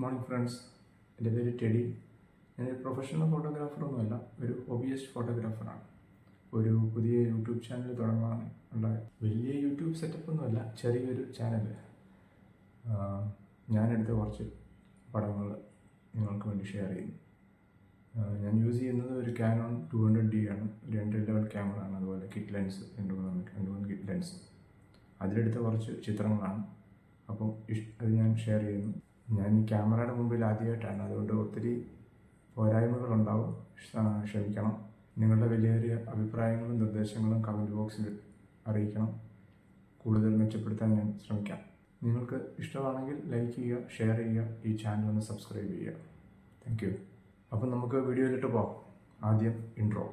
Morning friends. എൻ്റെ പേര് teddy. ഞാനൊരു പ്രൊഫഷണൽ ഫോട്ടോഗ്രാഫറൊന്നുമല്ല, ഒരു ഹോബിയസ്റ്റ് ഫോട്ടോഗ്രാഫറാണ്. ഒരു പുതിയ യൂട്യൂബ് ചാനൽ തുടങ്ങാൻ ഉള്ള വലിയ യൂട്യൂബ് സെറ്റപ്പൊന്നുമല്ല, ചെറിയൊരു ചാനൽ. ഞാനെടുത്ത കുറച്ച് പടങ്ങൾ നിങ്ങൾക്ക് വേണ്ടി ഷെയർ ചെയ്യുന്നു. ഞാൻ യൂസ് ചെയ്യുന്നത് ഒരു കാനോൺ 200D ആണ്. ഒരു എൻട്രി ലെവൽ ക്യാമറ ആണ്. അതുപോലെ കിറ്റ് ലെൻസ്, രണ്ട് മൂന്ന് കിറ്റ് ലെൻസ്. അതിലെടുത്ത കുറച്ച് ചിത്രങ്ങളാണ്. അപ്പം അത് ഞാൻ ഷെയർ ചെയ്യുന്നു. ഞാൻ ഈ ക്യാമറയുടെ മുമ്പിൽ ആദ്യമായിട്ടാണ്, അതുകൊണ്ട് ഒത്തിരി പോരായ്മകളുണ്ടാവും, ക്ഷമിക്കണം. നിങ്ങളുടെ വലിയ അഭിപ്രായങ്ങളും നിർദ്ദേശങ്ങളും കമൻറ്റ് ബോക്സിൽ അറിയിക്കണം. കൂടുതൽ മെച്ചപ്പെടുത്താൻ ഞാൻ ശ്രമിക്കാം. നിങ്ങൾക്ക് ഇഷ്ടമാണെങ്കിൽ ലൈക്ക് ചെയ്യുക, ഷെയർ ചെയ്യുക, ഈ ചാനൽ ഒന്ന് സബ്സ്ക്രൈബ് ചെയ്യുക. Thank you. അപ്പം നമുക്ക് വീഡിയോയിലിട്ട് പോകാം. ആദ്യം ഇൻട്രോ.